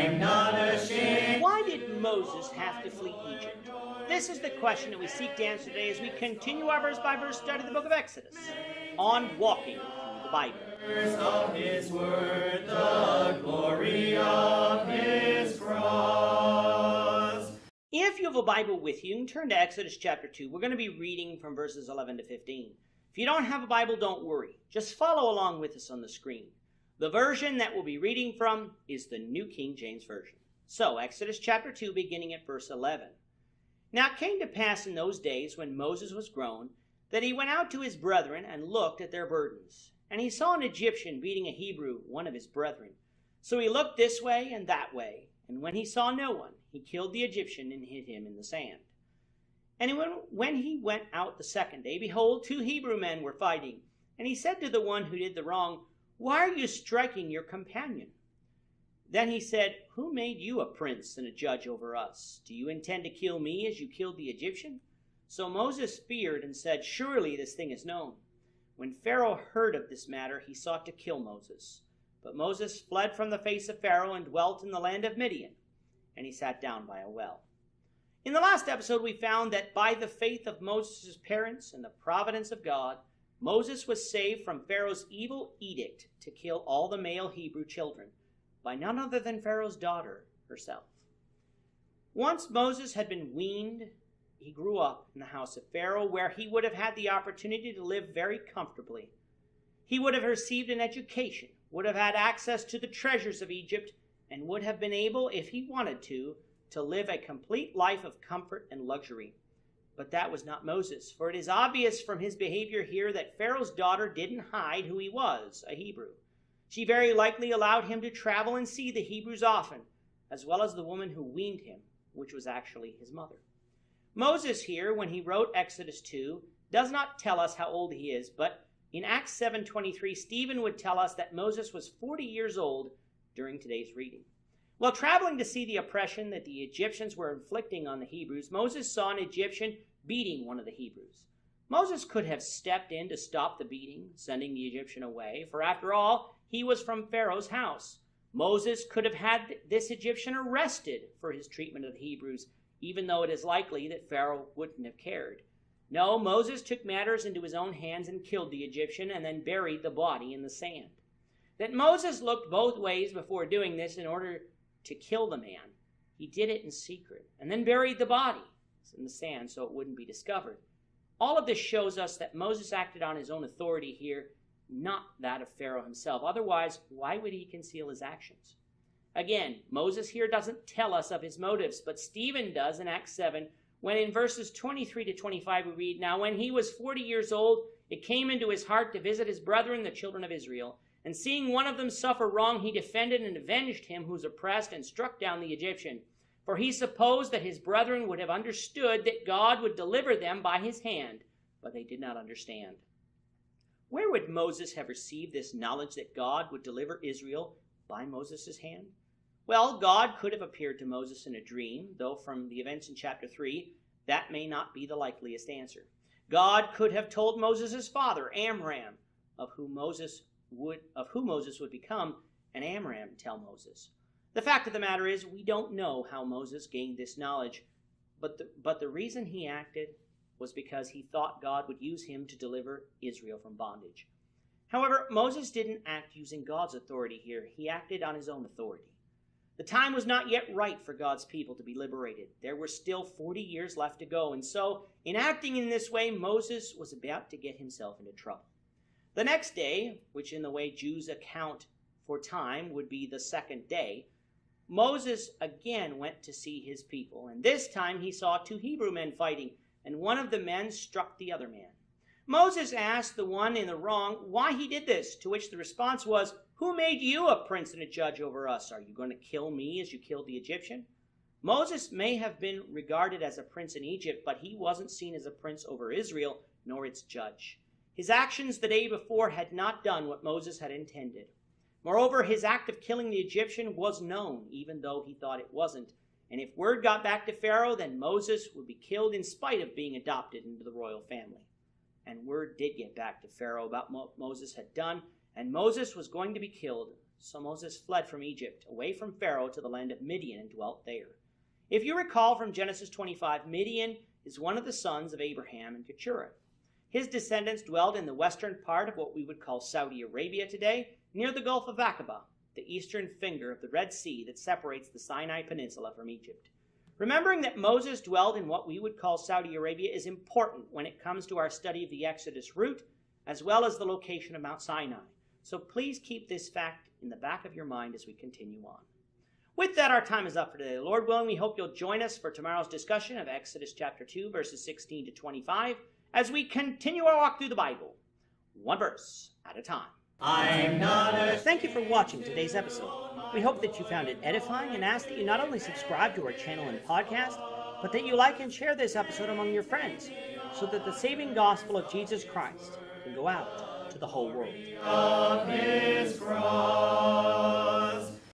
I'm not ashamed. Why did Moses have to flee Egypt? This is the question that we seek to answer today as we continue our verse-by-verse study of the book of Exodus on walking through the Bible. Of his word, the glory of his cross. If you have a Bible with you, you can turn to Exodus chapter 2. We're going to be reading from verses 11 to 15. If you don't have a Bible, don't worry. Just follow along with us on the screen. The version that we'll be reading from is the New King James Version. So, Exodus chapter 2, beginning at verse 11. Now it came to pass in those days when Moses was grown, that he went out to his brethren and looked at their burdens. And he saw an Egyptian beating a Hebrew, one of his brethren. So he looked this way and that way, and when he saw no one, he killed the Egyptian and hid him in the sand. And when he went out the second day, behold, 2 Hebrew men were fighting. And he said to the one who did the wrong, Why are you striking your companion? Then he said, Who made you a prince and a judge over us? Do you intend to kill me as you killed the Egyptian? So Moses feared and said, Surely this thing is known. When Pharaoh heard of this matter, he sought to kill Moses. But Moses fled from the face of Pharaoh and dwelt in the land of Midian, and he sat down by a well. In the last episode, we found that by the faith of Moses' parents and the providence of God, Moses was saved from Pharaoh's evil edict to kill all the male Hebrew children by none other than Pharaoh's daughter herself. Once Moses had been weaned, he grew up in the house of Pharaoh, where he would have had the opportunity to live very comfortably. He would have received an education, would have had access to the treasures of Egypt, and would have been able, if he wanted to live a complete life of comfort and luxury. But that was not Moses, for it is obvious from his behavior here that Pharaoh's daughter didn't hide who he was, a Hebrew. She very likely allowed him to travel and see the Hebrews often, as well as the woman who weaned him, which was actually his mother. Moses here, when he wrote Exodus 2, does not tell us how old he is, but in Acts 7:23, Stephen would tell us that Moses was 40 years old during today's reading. While traveling to see the oppression that the Egyptians were inflicting on the Hebrews, Moses saw an Egyptian beating one of the Hebrews. Moses could have stepped in to stop the beating, sending the Egyptian away, for after all, he was from Pharaoh's house. Moses could have had this Egyptian arrested for his treatment of the Hebrews, even though it is likely that Pharaoh wouldn't have cared. No, Moses took matters into his own hands and killed the Egyptian and then buried the body in the sand. That Moses looked both ways before doing this in order to kill the man. He did it in secret and then buried the body in the sand so it wouldn't be discovered. All of this shows us that Moses acted on his own authority here, not that of Pharaoh himself. Otherwise, why would he conceal his actions? Again, Moses here doesn't tell us of his motives, but Stephen does in Acts 7, when in verses 23 to 25 we read, Now when he was 40 years old, it came into his heart to visit his brethren, the children of Israel. And seeing one of them suffer wrong, he defended and avenged him who was oppressed and struck down the Egyptian. For he supposed that his brethren would have understood that God would deliver them by his hand, but they did not understand. Where would Moses have received this knowledge that God would deliver Israel by Moses' hand? Well, God could have appeared to Moses in a dream, though from the events in chapter 3, that may not be the likeliest answer. God could have told Moses' father, Amram, of who Moses would become, and Amram tell Moses. The fact of the matter is, we don't know how Moses gained this knowledge, but the reason he acted was because he thought God would use him to deliver Israel from bondage. However, Moses didn't act using God's authority here. He acted on his own authority. The time was not yet right for God's people to be liberated. There were still 40 years left to go, and so, in acting in this way, Moses was about to get himself into trouble. The next day, which in the way Jews account for time would be the second day, Moses again went to see his people, and this time he saw 2 Hebrew men fighting, and one of the men struck the other man. Moses asked the one in the wrong why he did this, to which the response was, Who made you a prince and a judge over us? Are you going to kill me as you killed the Egyptian? Moses may have been regarded as a prince in Egypt, but he wasn't seen as a prince over Israel, nor its judge. His actions the day before had not done what Moses had intended. Moreover, his act of killing the Egyptian was known, even though he thought it wasn't. And if word got back to Pharaoh, then Moses would be killed in spite of being adopted into the royal family. And word did get back to Pharaoh about what Moses had done, and Moses was going to be killed So Moses fled from Egypt, away from Pharaoh, to the land of Midian and dwelt there. If you recall from Genesis 25, Midian is one of the sons of Abraham and Keturah. His descendants dwelled in the western part of what we would call Saudi Arabia today, near the Gulf of Aqaba, the eastern finger of the Red Sea that separates the Sinai Peninsula from Egypt. Remembering that Moses dwelled in what we would call Saudi Arabia is important when it comes to our study of the Exodus route, as well as the location of Mount Sinai. So please keep this fact in the back of your mind as we continue on. With that, our time is up for today. Lord willing, we hope you'll join us for tomorrow's discussion of Exodus chapter 2, verses 16 to 25, as we continue our walk through the Bible, one verse at a time. I'm not ashamed. Thank you for watching today's episode. We hope that you found it edifying and ask that you not only subscribe to our channel and podcast, but that you like and share this episode among your friends, so that the saving gospel of Jesus Christ can go out to the whole world. Of his cross.